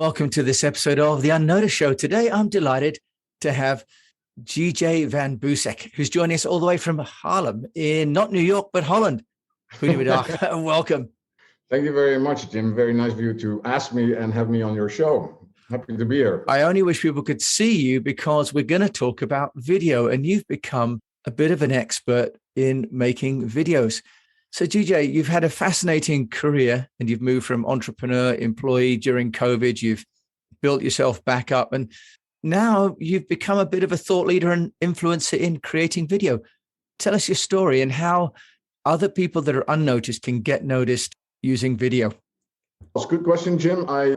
Welcome to this episode of The Unnoticed Show. Today, I'm delighted to have GJ Van Boosek, who's joining us all the way from Haarlem in not New York, but Holland. Goedemiddag. Welcome. Thank you very much, Jim. Very nice of you to ask me and have me on your show. Happy to be here. I only wish people could see you because we're going to talk about video, and you've become a bit of an expert in making videos. So GJ, you've had a fascinating career and you've moved from entrepreneur, employee during COVID. You've built yourself back up and now you've become a bit of a thought leader and influencer in creating video. Tell us your story and how other people that are unnoticed can get noticed using video. That's a good question, Jim. I'm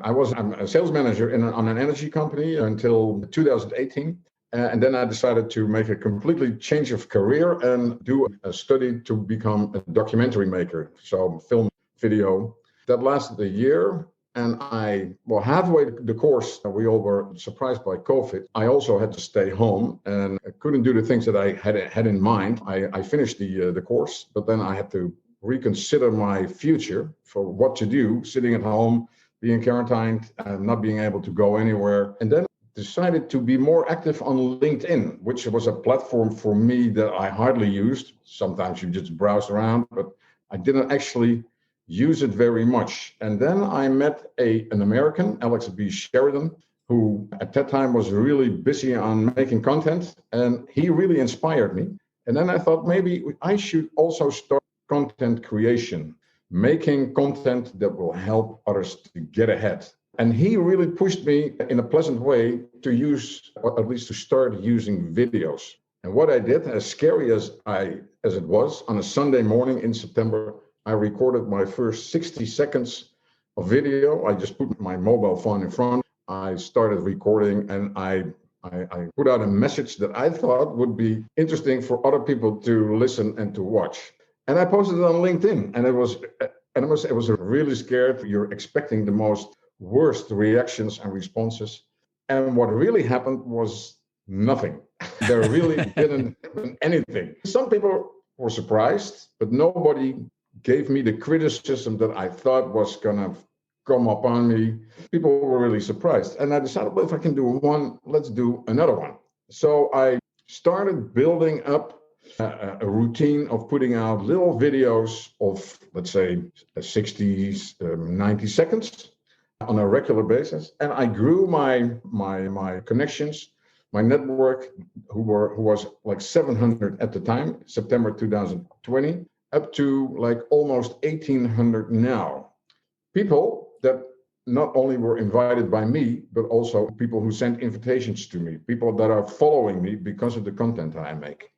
a sales manager on an energy company until 2018. And then I decided to make a completely change of career and do a study to become a documentary maker. So film, video. That lasted a year. And halfway the course, we all were surprised by COVID. I also had to stay home and I couldn't do the things that I had in mind. I finished the course, but then I had to reconsider my future for what to do, sitting at home, being quarantined, and not being able to go anywhere. And then decided to be more active on LinkedIn, which was a platform for me that I hardly used. Sometimes you just browse around, but I didn't actually use it very much. And then I met an American, Alex B. Sheridan, who at that time was really busy on making content, and he really inspired me. And then I thought maybe I should also start content creation, making content that will help others to get ahead. And he really pushed me in a pleasant way to use, or at least to start using videos. And what I did, as scary as it was, on a Sunday morning in September, I recorded my first 60 seconds of video. I just put my mobile phone in front. I started recording and I put out a message that I thought would be interesting for other people to listen and to watch. And I posted it on LinkedIn, and it was really scared. You're expecting the most worst reactions and responses. And what really happened was nothing. There really didn't happen anything. Some people were surprised, but nobody gave me the criticism that I thought was going to come upon me. People were really surprised. And I decided, well, if I can do one, let's do another one. So I started building up a routine of putting out little videos of, let's say, 60, 90 seconds on a regular basis. And I grew my connections, my network, who was like 700 at the time, September 2020, up to like almost 1,800 now. People that not only were invited by me, but also people who sent invitations to me, people that are following me because of the content I make.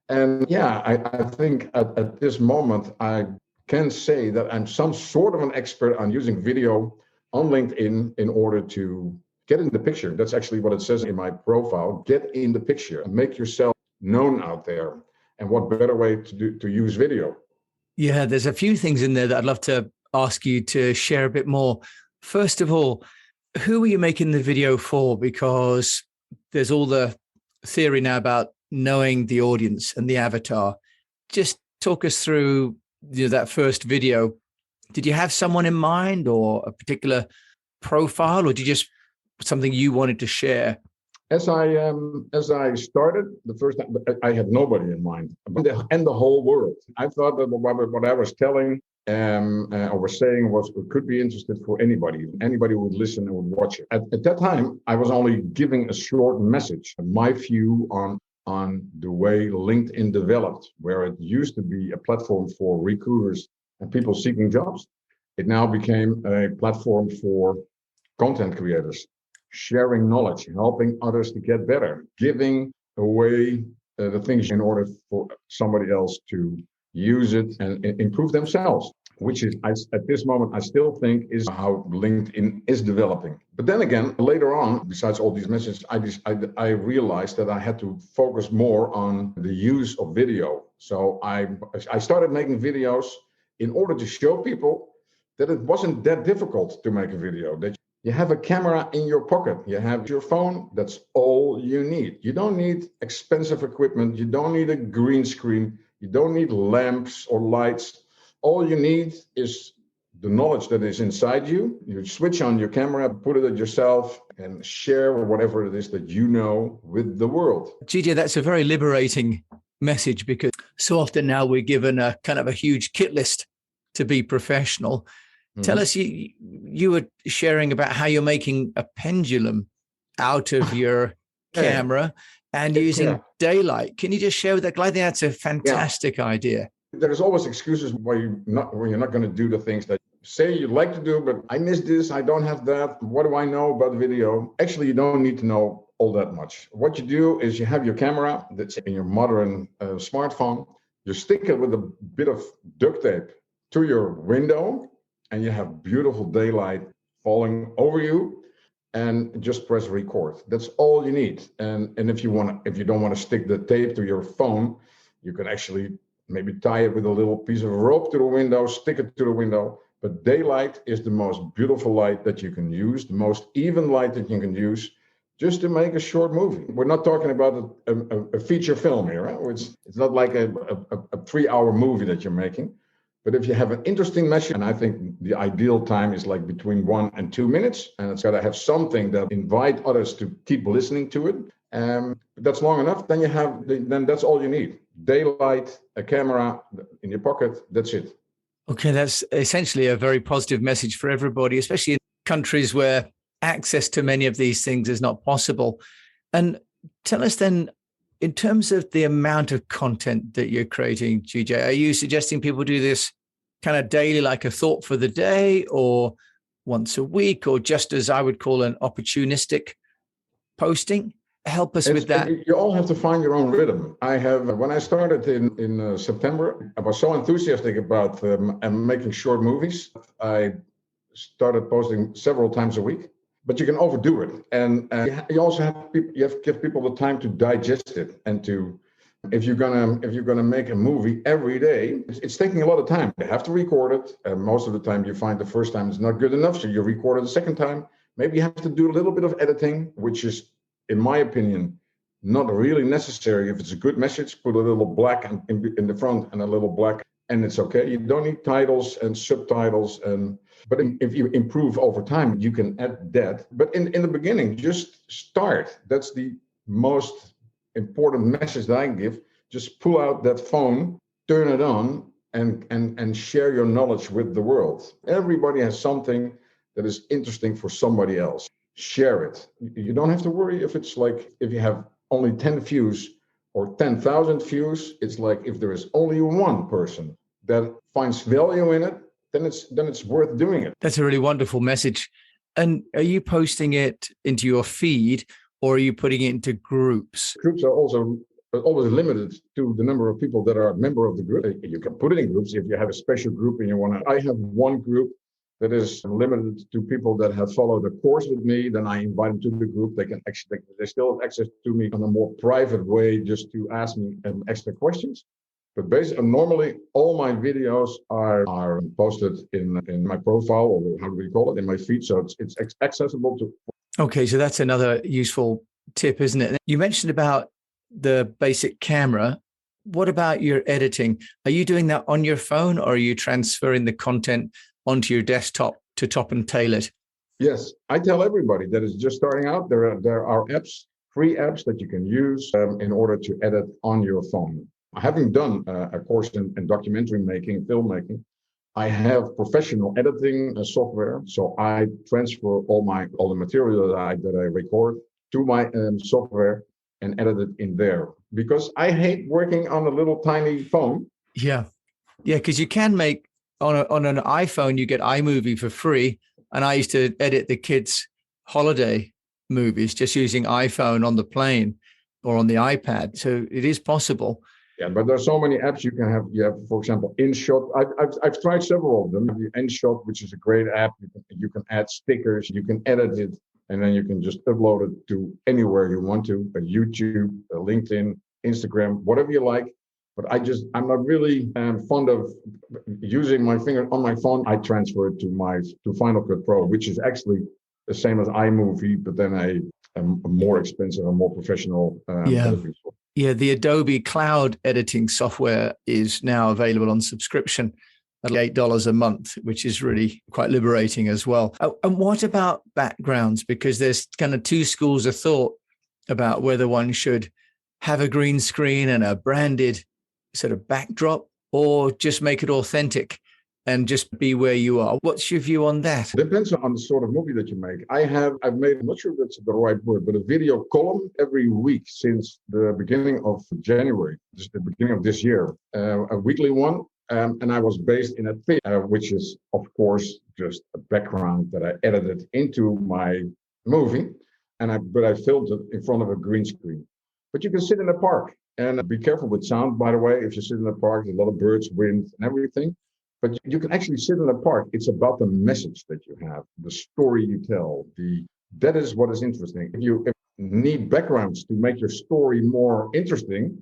And yeah, I think at this moment, I can say that I'm some sort of an expert on using video on LinkedIn in order to get in the picture. That's actually what it says in my profile. Get in the picture and make yourself known out there. And what better way to use video? Yeah, there's a few things in there that I'd love to ask you to share a bit more. First of all, who are you making the video for? Because there's all the theory now about knowing the audience and the avatar. Just talk us through that first video. Did you have someone in mind or a particular profile, or did you just something you wanted to share? As I started the first time, I had nobody in mind, and the whole world. I thought that what I was telling or was saying could be interested for anybody. Anybody would listen and would watch it. At that time, I was only giving a short message, my view on the way LinkedIn developed, where it used to be a platform for recruiters and people seeking jobs. It now became a platform for content creators, sharing knowledge, helping others to get better, giving away the things in order for somebody else to use it and improve themselves, which is, at this moment, I still think is how LinkedIn is developing. But then again, later on, besides all these messages, I realized that I had to focus more on the use of video. So I started making videos in order to show people that it wasn't that difficult to make a video, that you have a camera in your pocket, you have your phone, that's all you need. You don't need expensive equipment, you don't need a green screen, you don't need lamps or lights. All you need is the knowledge that is inside you. You switch on your camera, put it at yourself, and share whatever it is that you know with the world. GJ, that's a very liberating message, because so often now we're given a kind of a huge kit list to be professional. Tell us, you were sharing about how you're making a pendulum out of your camera and using daylight. Can you just share with that? I think that's a fantastic idea. There's always excuses why you're not going to do the things that you say you'd like to do, but I miss this, I don't have that. What do I know about video? Actually, you don't need to know all that much. What you do is you have your camera that's in your modern smartphone. You stick it with a bit of duct tape to your window, and you have beautiful daylight falling over you, and just press record. That's all you need. And if you don't want to stick the tape to your phone, you can actually maybe tie it with a little piece of rope to the window, stick it to the window. But daylight is the most beautiful light that you can use, the most even light that you can use, just to make a short movie. We're not talking about a feature film here. Right? It's not like a 3-hour movie that you're making. But if you have an interesting message, and I think the ideal time is like between 1 and 2 minutes, and it's got to have something that invite others to keep listening to it. That's long enough. Then that's all you need. Daylight, a camera in your pocket. That's it. Okay, that's essentially a very positive message for everybody, especially in countries where access to many of these things is not possible. And tell us then, in terms of the amount of content that you're creating, GJ, are you suggesting people do this kind of daily, like a thought for the day, or once a week, or just as I would call an opportunistic posting? Help us with that. You all have to find your own rhythm. When I started in September, I was so enthusiastic about making short movies. I started posting several times a week. But you can overdo it, and you also have to give people the time to digest it, and if you're gonna make a movie every day, it's taking a lot of time. You have to record it, and most of the time you find the first time it's not good enough, so you record it the second time. Maybe you have to do a little bit of editing, which is, in my opinion, not really necessary. If it's a good message, put a little black in the front and a little black, and it's okay. You don't need titles and subtitles but if you improve over time, you can add that. But in the beginning, just start. That's the most important message that I give. Just pull out that phone, turn it on, and share your knowledge with the world. Everybody has something that is interesting for somebody else. Share it. You don't have to worry if you have only 10 views or 10,000 views. It's like if there is only one person that finds value in it, then it's worth doing it. That's a really wonderful message. And are you posting it into your feed, or are you putting it into groups? Groups are also always limited to the number of people that are a member of the group. You can put it in groups if you have a special group and you want to. I have one group that is limited to people that have followed a course with me. Then I invite them to the group. They still have access to me in a more private way, just to ask me extra questions. But basically, normally all my videos are posted in my profile, or how do we call it, in my feed. So it's accessible to. Okay, so that's another useful tip, isn't it? You mentioned about the basic camera. What about your editing? Are you doing that on your phone, or are you transferring the content onto your desktop to top and tail it? Yes, I tell everybody that is just starting out. There are apps, free apps that you can use in order to edit on your phone. Having done a course in documentary making, filmmaking, I have professional editing software. So I transfer all the material that I record to my software and edit it in there, because I hate working on a little tiny phone. Yeah, because you can make on an iPhone, you get iMovie for free, and I used to edit the kids' holiday movies just using iPhone on the plane or on the iPad. So it is possible. Yeah, but there's so many apps you can have. You have, for example, InShot. I've tried several of them. InShot, which is a great app. You can add stickers. You can edit it, and then you can just upload it to anywhere you want to. YouTube, LinkedIn, Instagram, whatever you like. But I'm not really fond of using my finger on my phone. I transfer it to Final Cut Pro, which is actually the same as iMovie, but then a more expensive and more professional. Yeah, the Adobe Cloud editing software is now available on subscription. at $8 a month, which is really quite liberating as well. Oh, and what about backgrounds? Because there's kind of two schools of thought about whether one should have a green screen and a branded sort of backdrop or just make it authentic and just be where you are. What's your view on that? Depends on the sort of movie that you make. I've made, I'm not sure if that's the right word, but a video column every week since the beginning of January, just the beginning of this year, a weekly one. And I was based in a theater, which is, of course, just a background that I edited into my movie. But I filmed it in front of a green screen. But you can sit in a park, and be careful with sound, by the way. If you sit in a park, there's a lot of birds, wind, and everything. But you can actually sit in a park. It's about the message that you have, the story you tell. That is what is interesting. If you need backgrounds to make your story more interesting,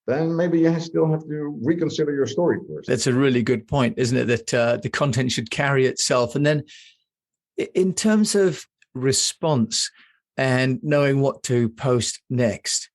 then maybe you still have to reconsider your story first. That's a really good point, isn't it? That the content should carry itself. And then in terms of response and knowing what to post next,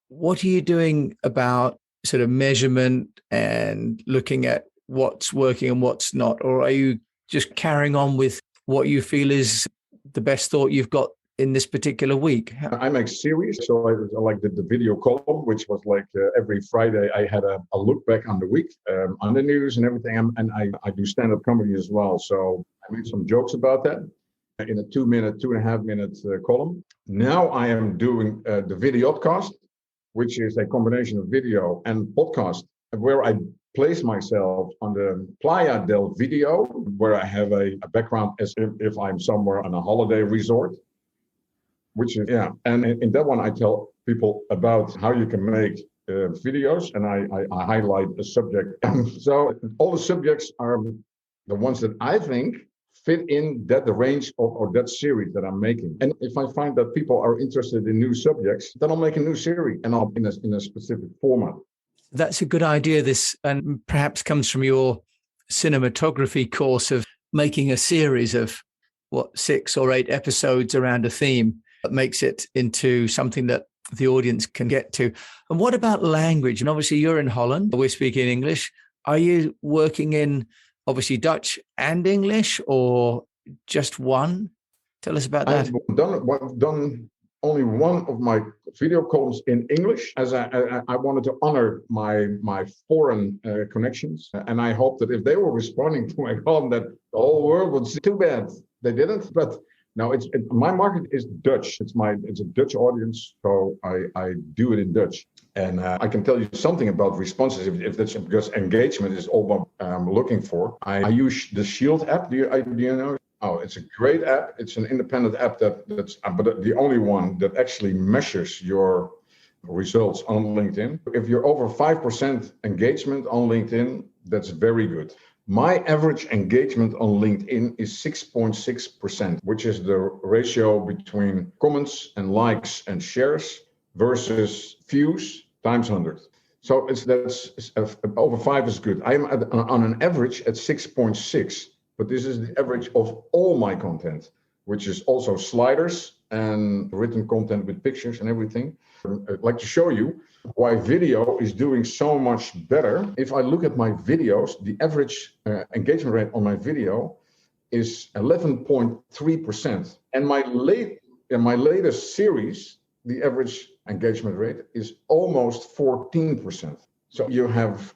what are you doing about sort of measurement and looking at what's working and what's not? Or are you just carrying on with what you feel is the best thought you've got in this particular week? I make series, so I like the video column, which was like every Friday I had a look back on the week, on the news and everything, and I do stand-up comedy as well. So I made some jokes about that in a 2.5 minute column. Now I am doing the Videopcast, which is a combination of video and podcast, where I place myself on the Playa del Video, where I have a background as if I'm somewhere on a holiday resort. Which is, yeah. And in that one, I tell people about how you can make videos, and I highlight a subject. So all the subjects are the ones that I think fit in the range or that series that I'm making. And if I find that people are interested in new subjects, then I'll make a new series and I'll in a specific format. That's a good idea. This, and perhaps comes from your cinematography course of making a series of 6 or 8 episodes around a theme that makes it into something that the audience can get to. And what about language? And obviously you're in Holland, we're speaking English. Are you working in obviously Dutch and English or just one? Tell us about that. I've done only one of my video columns in English, as I wanted to honor my foreign connections. And I hope that if they were responding to my column, that the whole world would see. Too bad they didn't. But no, my market is Dutch. It's a Dutch audience, so I do it in Dutch. And I can tell you something about responses, if that's because engagement is all what I'm looking for. I use the Shield app. Do you know? Oh, it's a great app. It's an independent app that's but the only one that actually measures your results on LinkedIn. If you're over 5% engagement on LinkedIn, that's very good. My average engagement on LinkedIn is 6.6%, which is the ratio between comments and likes and shares versus views times 100. So that's over 5 is good. I'm on an average at 6.6. But this is the average of all my content, which is also sliders and written content with pictures and everything. I'd like to show you why video is doing so much better. If I look at my videos, the average engagement rate on my video is 11.3%. And my latest series, the average engagement rate is almost 14%. So you have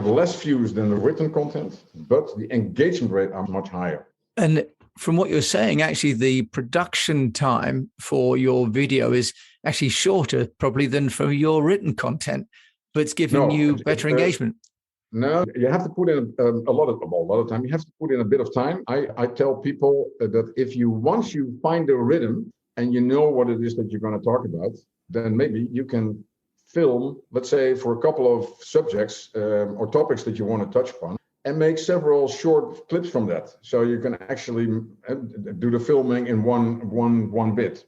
less views than the written content, but the engagement rate are much higher. And from what you're saying, actually, the production time for your video is actually shorter probably than for your written content, but it's giving you better engagement. No, you have to put in a lot of time. You have to put in a bit of time. I tell people that once you find the rhythm and you know what it is that you're going to talk about, then maybe you can film, let's say, for a couple of subjects or topics that you want to touch upon, and make several short clips from that. So you can actually do the filming in one bit.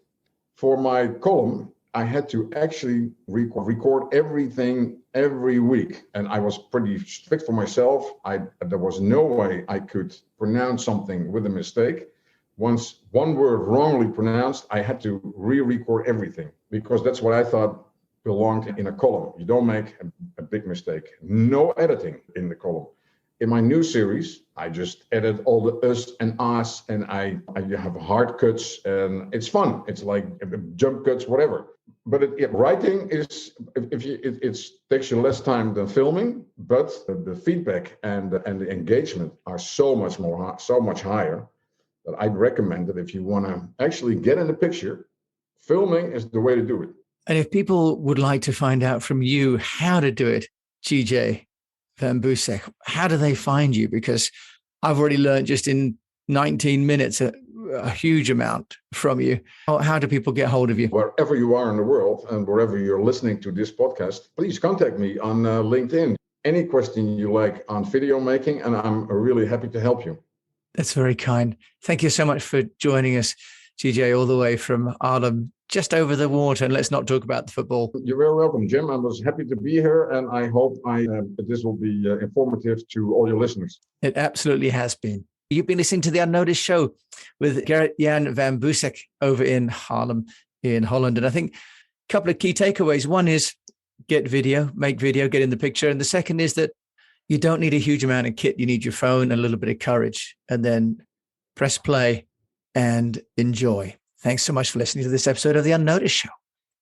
For my column, I had to actually record everything every week, and I was pretty strict for myself. There was no way I could pronounce something with a mistake. Once one word wrongly pronounced, I had to re-record everything, because that's what I thought belonged in a column. You don't make a big mistake. No editing in the column. In my new series, I just edit all the us and ahs, and I have hard cuts, and it's fun. It's like jump cuts, whatever. But writing is, it takes you less time than filming, but the feedback and the engagement are so much higher, that I'd recommend that if you want to actually get in the picture, filming is the way to do it. And if people would like to find out from you how to do it, GJ Van Boosek, how do they find you? Because I've already learned just in 19 minutes a huge amount from you. How do people get hold of you? Wherever you are in the world and wherever you're listening to this podcast, please contact me on LinkedIn. Any question you like on video making, and I'm really happy to help you. That's very kind. Thank you so much for joining us, GJ, all the way from Arnhem, just over the water. And let's not talk about the football. You're very welcome, Jim. I was happy to be here, and I hope this will be informative to all your listeners. It absolutely has been. You've been listening to The Unnoticed Show with Gerrit-Jan Van Boosek over in Haarlem in Holland. And I think a couple of key takeaways. One is get video, make video, get in the picture. And the second is that you don't need a huge amount of kit. You need your phone and a little bit of courage, and then press play and enjoy. Thanks so much for listening to this episode of The Unnoticed Show.